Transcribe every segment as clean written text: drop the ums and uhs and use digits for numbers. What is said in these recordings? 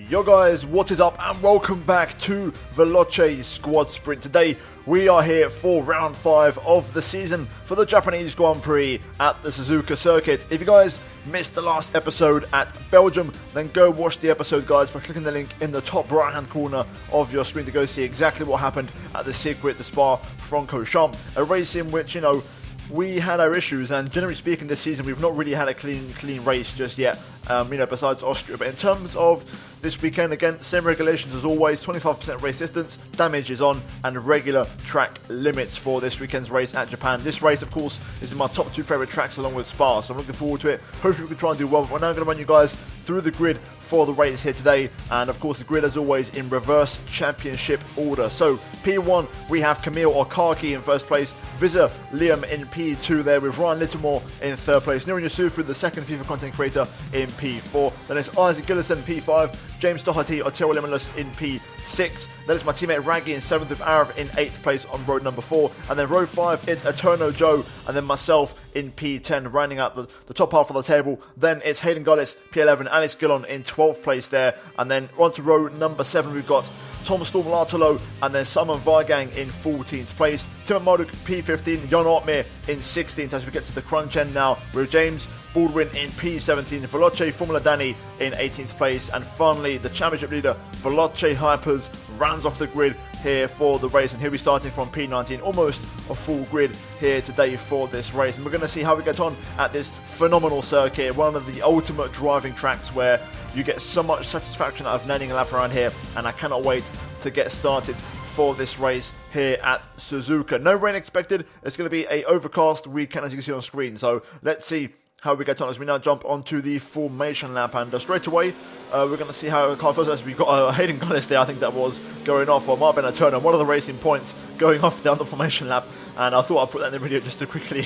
Yo guys, what is up and welcome back to Veloce Squadsprint. Today we are here for round 5 of the season for the Japanese Grand Prix at the Suzuka circuit. If you guys missed the last episode at Belgium, then go watch the episode guys by clicking the link in the top right hand corner of your screen to go see exactly what happened at the circuit, the Spa-Francorchamps, a race in which, you know, we had our issues, and generally speaking this season we've not really had a clean race just yet, besides Austria. But in terms of this weekend, again, same regulations as always, 25% race distance, damage is on, and regular track limits for this weekend's race at Japan. This race, of course, is in my top 2 favourite tracks along with Spa, so I'm looking forward to it. Hopefully we can try and do well, but we're now going to run you guys through the grid for the race here today, and of course the grid as always in reverse championship order. So P1 we have Camille Okaki in first place, Vizor Liam in P2 there, with Ryan Littlemore in third place, Niran Yusufu, the second FIFA content creator, in P4. Then it's Isaac Gillison in P5, James Doherty, Otero Limitless in P6. Then it's my teammate Raggy in 7th with Aarava in 8th place on road number 4. And then row 5, it's Eterno Joe, and then myself in P10, rounding out the top half of the table. Then it's Hayden Gullis, P11, Alex Gillon in 12th place there. And then on to row number 7, we've got Tom Storm Lartolo, and then Simon Vargang in 14th place. Tim Marduk P15, Jon Otmir in 16th as we get to the crunch end now, with James Baldwin in P17, Veloce Formula Danny in 18th place, and finally the championship leader Veloce Hypers rounds off the grid here for the race, and he'll be starting from P19, almost a full grid here today for this race. And we're going to see how we get on at this phenomenal circuit, one of the ultimate driving tracks where you get so much satisfaction out of nailing a lap around here, and I cannot wait to get started for this race here at Suzuka. No rain expected. It's going to be a overcast weekend as you can see on screen, so let's see how we get on as we now jump onto the formation lap. And straight away we're going to see how the car feels as we got Hayden Gullis there, I think that was going off, or might have been a turn on one of the racing points going off down the formation lap, and I thought I'd put that in the video just to quickly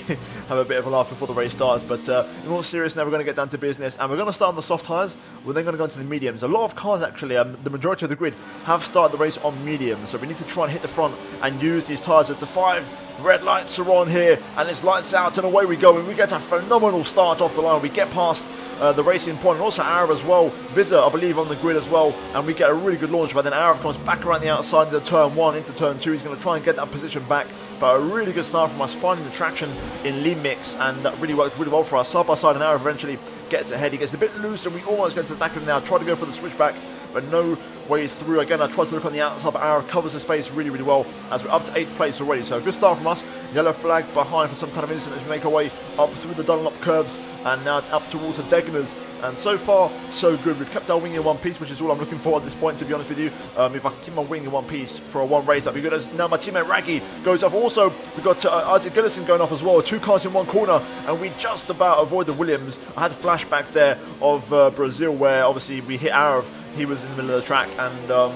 have a bit of a laugh before the race starts. But in all seriousness, now we're going to get down to business, and we're going to start on the soft tyres. We're then going to go into the mediums. A lot of cars actually, the majority of the grid have started the race on mediums, so we need to try and hit the front and use these tyres. As the 5 red lights are on here, and it's lights out, and away we go, and we get a phenomenal start off the line. We get past the racing point, and also Aarava as well, Vizor I believe on the grid as well, and we get a really good launch. But then Aarava comes back around the outside into turn 1, into turn 2. He's going to try and get that position back, but a really good start from us, finding the traction in lean mix, and that really worked really well for us. Side by side, and Aarava eventually gets ahead. He gets a bit loose, and we almost go to the back of him now, try to go for the switchback, but no way through. Again, I tried to look on the outside, but Aarava covers the space really, really well as we're up to 8th place already. So good start from us. Yellow flag behind for some kind of incident as we make our way up through the Dunlop curves and now up towards the Degners. And so far, so good. We've kept our wing in one piece, which is all I'm looking for at this point, to be honest with you. If I can keep my wing in one piece for a one race, that'd be good. As now my teammate Raggy goes off. Also, we've got Isaac Gillison going off as well. 2 cars in one corner, and we just about avoid the Williams. I had flashbacks there of Brazil, where obviously we hit Aarava. He was in the middle of the track, and I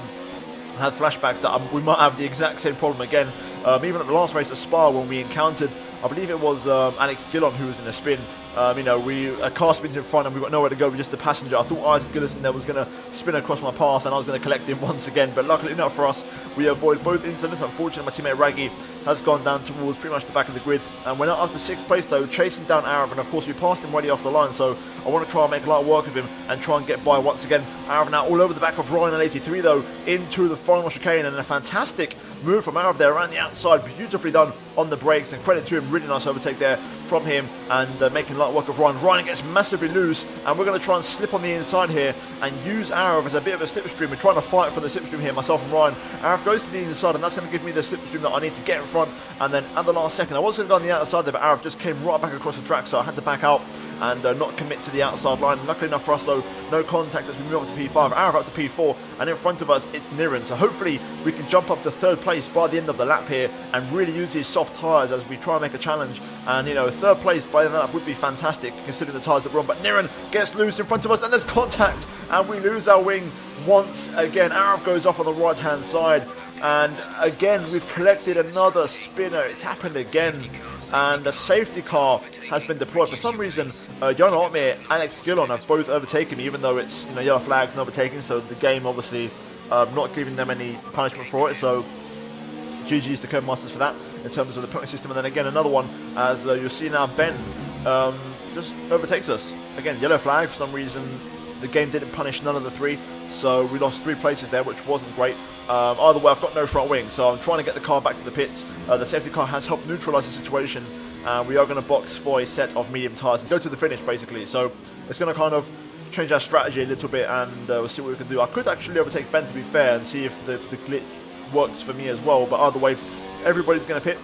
had flashbacks that we might have the exact same problem again. Even at the last race at Spa, when we encountered, I believe it was Alex Gillon who was in a spin. A car spins in front and we've got nowhere to go with just a passenger. I thought Isaac Gillison there was going to spin across my path and I was going to collect him once again, but luckily not for us. We avoid both incidents. Unfortunately, my teammate Raggy has gone down towards pretty much the back of the grid, and we're now up to 6th place though, chasing down Aarava, and of course we passed him already off the line, so I want to try and make light work of him and try and get by once again. Aarava now all over the back of Ryan at 83 though, into the final chicane, and a fantastic move from Aarava there around the outside, beautifully done on the brakes, and credit to him, really nice overtake there from him, and making light work of Ryan. Ryan gets massively loose, and we're going to try and slip on the inside here and use Aarava as a bit of a slipstream. We're trying to fight for the slipstream here, myself and Ryan. Aarava goes to the inside, and that's going to give me the slipstream that I need to get in front. And then at the last second, I was going to go on the outside there, but Aarava just came right back across the track, so I had to back out and not commit to the outside line. Luckily enough for us though, no contact as we move up to P5. Aarava up to P4, and in front of us it's Niran. So hopefully we can jump up to 3rd place by the end of the lap here and really use these soft tyres as we try and make a challenge. And 3rd place by the end of the lap would be fantastic considering the tyres that we're on. But Niran gets loose in front of us, and there's contact, and we lose our wing once again. Aarava goes off on the right hand side, and again we've collected another spinner. It's happened again, and a safety car has been deployed. For some reason, Jon Otmir and Alex Gillon have both overtaken me, even though it's yellow flags and overtaking, so the game obviously not giving them any punishment for it. So GG's to Codemasters for that in terms of the point system. And then again another one, as you'll see now, Ben just overtakes us. Again, yellow flag for some reason. the game didn't punish none of the 3, so we lost 3 places there, which wasn't great. Either way, I've got no front wing, so I'm trying to get the car back to the pits. The safety car has helped neutralise the situation. We are going to box for a set of medium tyres and go to the finish, basically. So it's going to kind of change our strategy a little bit, and we'll see what we can do. I could actually overtake Ben, to be fair, and see if the glitch works for me as well. But either way, everybody's going to pit.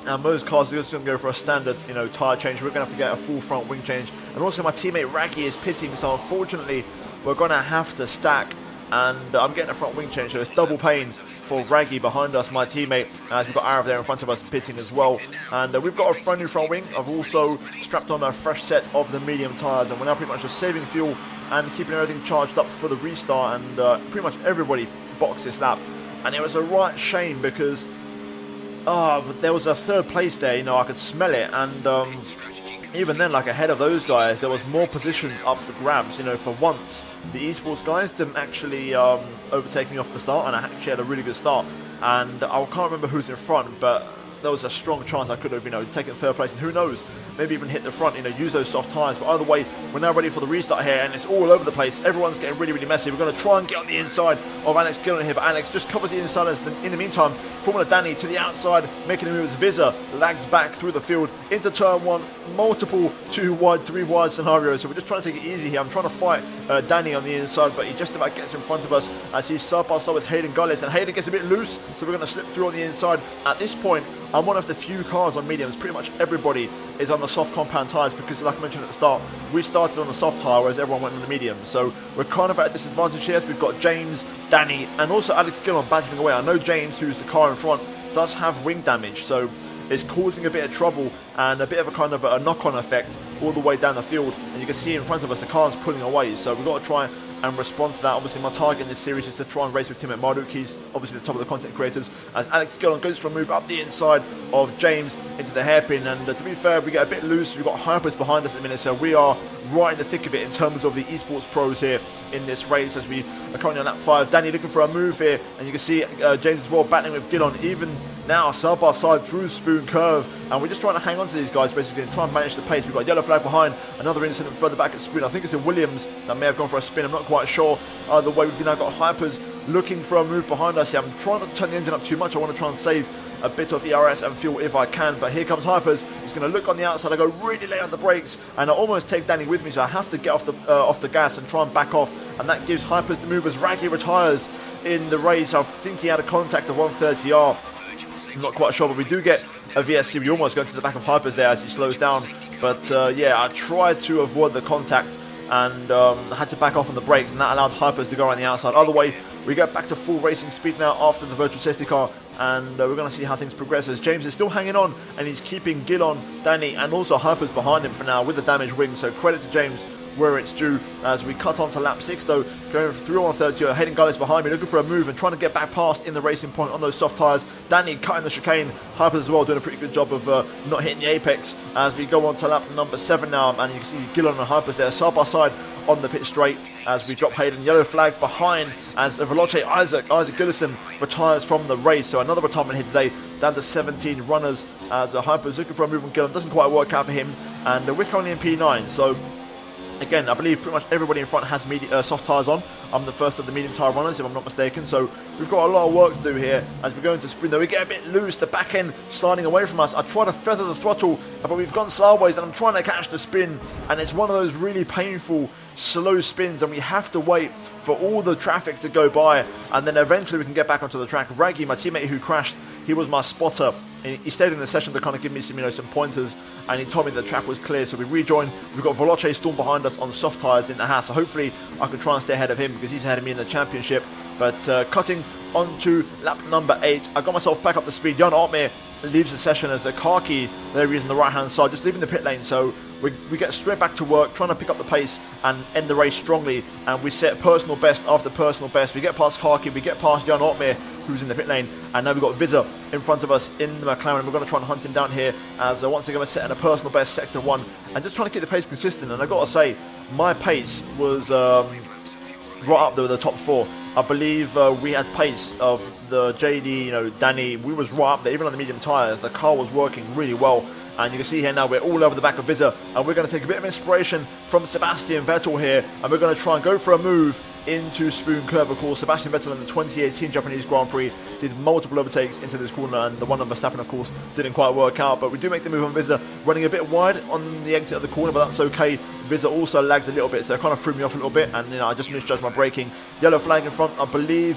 And most cars are just going to go for a standard, tyre change. We're going to have to get a full front wing change. And also my teammate Raggy is pitting, so unfortunately we're going to have to stack. And I'm getting a front wing change, so it's double pain for Raggy behind us, my teammate, as we've got Aarava there in front of us pitting as well. And we've got a brand new front wing. I've also strapped on a fresh set of the medium tyres, and we're now pretty much just saving fuel and keeping everything charged up for the restart. And pretty much everybody boxed this lap. And it was a right shame because there was a 3rd place there, I could smell it, and even then, like ahead of those guys, there was more positions up for grabs. For once, the esports guys didn't actually overtake me off the start, and I actually had a really good start. And I can't remember who's in front, but there was a strong chance I could have, taken 3rd place, and who knows, maybe even hit the front, use those soft tyres. But either way, we're now ready for the restart here, and it's all over the place. Everyone's getting really, really messy. We're going to try and get on the inside of Alex Gillen here, but Alex just covers the inside. In the meantime, Formula Danny to the outside, making the moves. Vizza lags back through the field into turn 1, multiple 2 wide, 3 wide scenarios. So we're just trying to take it easy here. I'm trying to fight Danny on the inside, but he just about gets in front of us as he's side by side with Hayden Gullis, and Hayden gets a bit loose, so we're going to slip through on the inside. At this point, I'm one of the few cars on mediums. Pretty much everybody is on the soft compound tyres because, like I mentioned at the start, we started on the soft tyre whereas everyone went on the medium. So we're kind of at a disadvantage here. So we've got James, Danny, and also Alex Gillon battling away. I know James, who's the car in front, does have wing damage, so it's causing a bit of trouble and a bit of a kind of a knock-on effect all the way down the field. And you can see in front of us the car's pulling away, so we've got to try and respond to that. Obviously my target in this series is to try and race with Tim Marduk. He's obviously the top of the content creators, as Alex Gillon goes for a move up the inside of James into the hairpin. And to be fair, we get a bit loose. We've got Hypers behind us at the minute, so we are right in the thick of it in terms of the esports pros here in this race, as we are currently on lap 5. Danny looking for a move here, and you can see James as well battling with Gillon, even now side by side through Spoon Curve, and we're just trying to hang on to these guys basically and try and manage the pace. We've got yellow flag behind, another incident further back at Spoon. I think it's in Williams that may have gone for a spin, I'm not quite sure. Either way, we've now got Hypers looking for a move behind us here. I'm trying not to turn the engine up too much. I want to try and save a bit of ERS and fuel if I can, but here comes Hypers. He's going to look on the outside. I go really late on the brakes, and I almost take Danny with me, so I have to get off the gas and try and back off, and that gives Hypers the move as Raggy retires in the race. I think he had a contact of 130R. I'm not quite sure, but we do get a VSC. We almost go to the back of Hypers there as he slows down, but yeah, I tried to avoid the contact and had to back off on the brakes, and that allowed Hypers to go around the outside. Other way, we get back to full racing speed now after the virtual safety car, and we're going to see how things progress as James is still hanging on, and he's keeping Gillon, Danny, and also Hypers behind him for now with the damaged wing, so credit to James where it's due as we cut on to lap 6 though, going through on 30. Hayden Gullis behind me looking for a move and trying to get back past in the racing point on those soft tyres. Danny cutting the chicane, Hypers as well doing a pretty good job of not hitting the apex as we go on to lap number 7 now, and you can see Gillon and Hypers there side by side on the pit straight as we drop Hayden. Yellow flag behind as Veloce Isaac Gillison retires from the race, so another retirement here today, down to 17 runners as Hypers looking for a move on Gillon. Doesn't quite work out for him, and we're currently in P9, so again, I believe pretty much everybody in front has soft tyres on. I'm the first of the medium tyre runners, if I'm not mistaken. So we've got a lot of work to do here as we go into sprint. Though we get a bit loose, the back end sliding away from us. I try to feather the throttle, but we've gone sideways, and I'm trying to catch the spin. And it's one of those really painful, slow spins, and we have to wait for all the traffic to go by, and then eventually we can get back onto the track. Raggy, my teammate who crashed, he was my spotter. He stayed in the session to kind of give me some, some pointers, and he told me the track was clear. So we rejoined. We've got Veloce Storm behind us on soft tyres in the Haas. So hopefully I can try and stay ahead of him because he's ahead of me in the championship. But cutting onto lap number 8, I got myself back up to speed. Jan Altmaier leaves the session as a car key. There he is on the right hand side, just leaving the pit lane. So we get straight back to work, trying to pick up the pace and end the race strongly. And we set personal best after personal best. We get past Kharkiv, we get past Jan Altmaier, who's in the pit lane, and now we've got Vizza in front of us in the McLaren. We're going to try and hunt him down here as once again we're setting a personal best sector 1 and just trying to keep the pace consistent. And I've got to say, my pace was right up there with the top 4. I believe we had pace of the JD, Danny. We was right up there, even on the medium tyres. The car was working really well, And you can see here now we're all over the back of Vizza, and we're going to take a bit of inspiration from Sebastian Vettel here, and we're going to try and go for a move into Spoon Curve. Of course, Sebastian Vettel in the 2018 Japanese Grand Prix did multiple overtakes into this corner, and the one on Verstappen, of course, didn't quite work out. But we do make the move on Vizza, running a bit wide on the exit of the corner, but that's okay. Vizza also lagged a little bit, so it kind of threw me off a little bit, and I just misjudged my braking. Yellow flag in front. I believe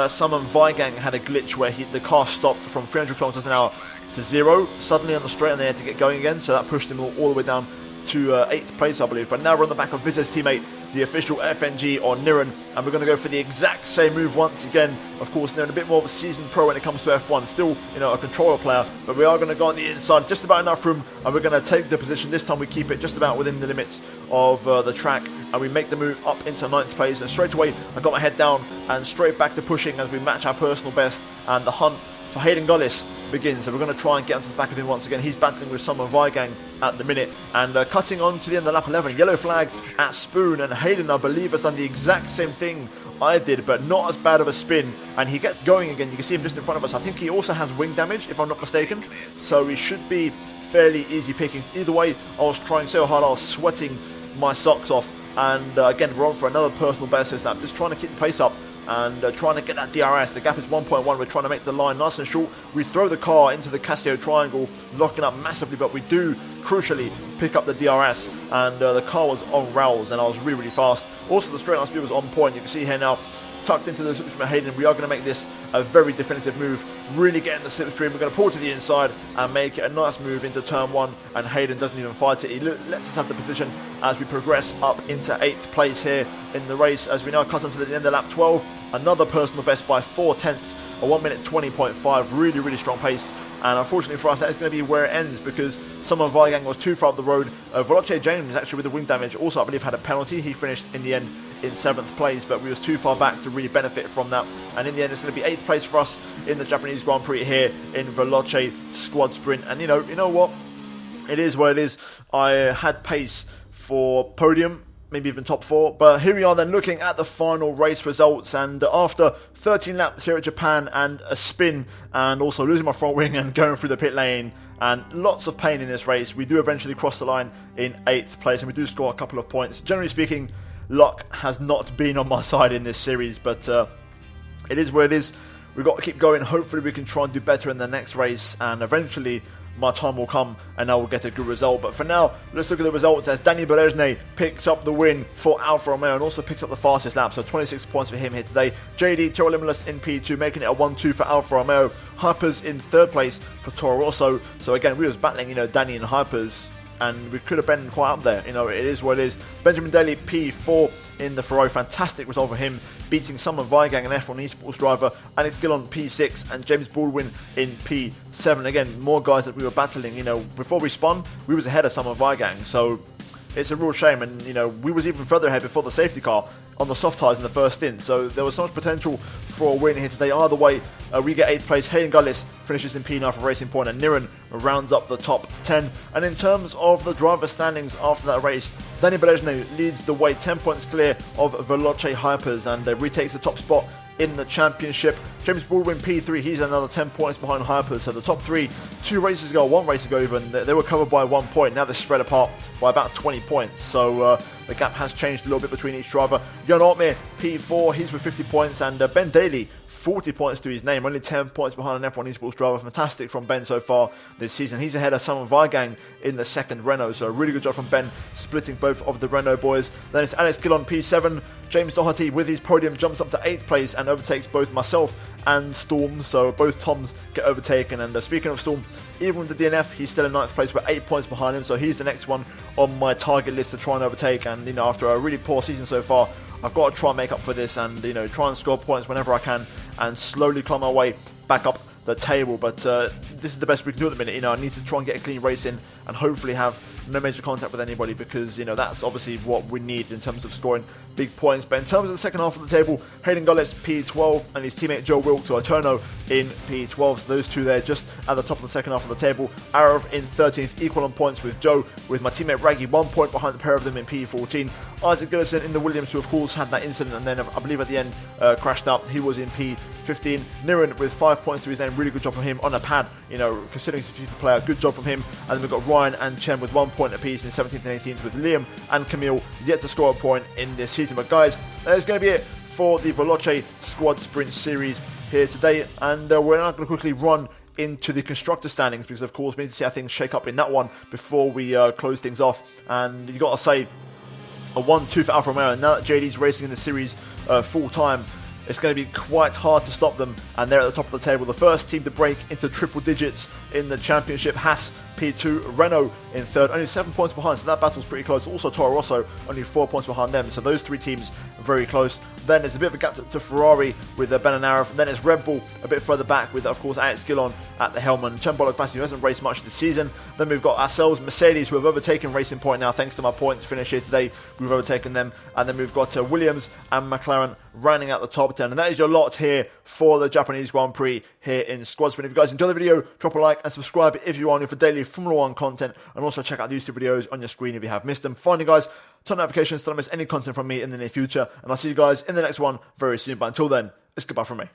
Simon Weigang had a glitch where the car stopped from 300 kilometers an hour to 0 suddenly on the straight, and they had to get going again, so that pushed him all the way down to 8th place, I believe. But now we're on the back of Vizza's teammate, the official FNG on Niren, and we're going to go for the exact same move once again. Of course, Niren a bit more of a seasoned pro when it comes to F1, still a controller player, but we are going to go on the inside, just about enough room, and we're going to take the position. This time we keep it just about within the limits of the track, and we make the move up into 9th place, and straight away I got my head down and straight back to pushing as we match our personal best, and the hunt for Hayden Gullis begins. So we're going to try and get onto the back of him once again. He's battling with Simon Weigang at the minute, and cutting on to the end of lap 11, yellow flag at Spoon, and Hayden, I believe, has done the exact same thing I did, but not as bad of a spin, and he gets going again. You can see him just in front of us. I think he also has wing damage, if I'm not mistaken, so he should be fairly easy pickings. Either way, I was trying so hard, I was sweating my socks off, and again, we're on for another personal best this lap, just trying to keep the pace up and trying to get that DRS. The gap is 1.1. We're trying to make the line nice and short. We throw the car into the Castillo triangle, locking up massively, but we do crucially pick up the DRS, and the car was on rails, and I was really fast. Also, the straight line speed was on point. You can see here now, tucked into the slipstream of Hayden. We are going to make this a very definitive move, really get in the slipstream. We're going to pull to the inside and make it a nice move into turn 1, and Hayden doesn't even fight it. He lets us have the position as we progress up into 8th place here in the race, as we now cut onto the end of lap 12. Another personal best by 4/10, a 1 minute 20.5, really strong pace. And unfortunately for us, that is going to be where it ends, because Simon Weigang was too far up the road. Veloce James, actually with the wing damage, also I believe had a penalty. He finished in the end in 7th place, but we was too far back to really benefit from that. And in the end, it's going to be 8th place for us in the Japanese Grand Prix here in Veloce Squadsprint. And you know what? It is what it is. I had pace for podium, maybe even top 4, but here we are then looking at the final race results, and after 13 laps here at Japan and a spin, and also losing my front wing and going through the pit lane and lots of pain in this race, we do eventually cross the line in 8th place, and we do score a couple of points. Generally speaking, luck has not been on my side in this series, but it is what it is. We've got to keep going. Hopefully we can try and do better in the next race, and eventually my time will come and I will get a good result. But for now, let's look at the results as Danny Berezne picks up the win for Alfa Romeo and also picks up the fastest lap, so 26 points for him here today. JD Toro Limitless in P2, making it a 1-2 for Alfa Romeo. Hypers in 3rd place for Toro Rosso. So again, we was battling, Danny and Hypers, and we could have been quite up there. It is what it is. Benjamin Daly P4 in the Ferrari, fantastic result for him, beating Simon Weigang, an F1 Esports driver. Alex Gillon P6 and James Baldwin in P7. Again, more guys that we were battling. Before we spun, we was ahead of Simon Weigang, so it's a real shame. And we was even further ahead before the safety car on the soft tyres in the first stint, so there was so much potential for a win here today. Either way, we get 8th place. Hayden Gullis finishes in P9 for Racing Point, and Niren rounds up the top 10. And in terms of the driver standings after that race, Danny Berezne leads the way, 10 points clear of Veloce Hypers, and retakes the top spot in the championship. James Baldwin P3, he's another 10 points behind Hypers, so the top 3, 1 race ago even, they were covered by 1 point. Now they're spread apart by about 20 points, so the gap has changed a little bit between each driver. Jan Ortmeier P4, he's with 50 points, and Ben Daly 40 points to his name, only 10 points behind an F1 Esports driver. Fantastic from Ben so far this season. He's ahead of Simon Weigang in the 2nd Renault, so a really good job from Ben, splitting both of the Renault boys. Then it's Alex Gillon P7. James Doherty with his podium jumps up to 8th place and overtakes both myself and Storm, so both Toms get overtaken. And speaking of Storm, even with the DNF, he's still in 9th place. We're 8 points behind him, so he's the next one on my target list to try and overtake. And after a really poor season so far, I've got to try and make up for this and try and score points whenever I can and slowly climb my way back up the table. But this is the best we can do at the minute. I need to try and get a clean race in and hopefully have no major contact with anybody, because that's obviously what we need in terms of scoring big points. But in terms of the second half of the table, Hayden Gullis P12 and his teammate Joe Wilkes or Eterno in P12, so those two there just at the top of the second half of the table. Aarava in 13th, equal on points with Joe, with my teammate Raggy 1 point behind the pair of them in P14. Isaac Gillison in the Williams, who of course had that incident and then I believe at the end crashed up. He was in P15. 15. Niren with 5 points to his name. Really good job from him on a pad, considering he's a FIFA player. Good job from him. And then we've got Ryan and Chen with 1 point apiece in 17th and 18th, with Liam and Camille yet to score a point in this season. But guys, that is going to be it for the Veloce Squadsprint series here today. And we're now going to quickly run into the constructor standings, because of course we need to see how things shake up in that one before we close things off. And you got to say, a 1-2 for Alfa Romeo. Now that JD's racing in the series full time, it's going to be quite hard to stop them, and they're at the top of the table. The first team to break into triple digits in the championship, Haas P2, Renault in third, only 7 points behind, so that battle's pretty close. Also Toro Rosso, only 4 points behind them, so those three teams very close. Then there's a bit of a gap to Ferrari with Ben and Aarava. Then it's Red Bull a bit further back with, of course, Alex Gillon at the helm, and Chen Bollock-Bassi, who hasn't raced much this season. Then we've got ourselves, Mercedes, who have overtaken Racing Point now, thanks to my points finish here today. We've overtaken them. And then we've got Williams and McLaren rounding out the top 10. And that is your lot here for the Japanese Grand Prix here in Squadsprint. If you guys enjoy the video, drop a like and subscribe if you are new for daily Formula 1 content. And also check out these two videos on your screen if you have missed them. Finally, guys, turn notifications so don't miss any content from me in the near future. And I'll see you guys in the next one very soon. But until then, it's goodbye from me.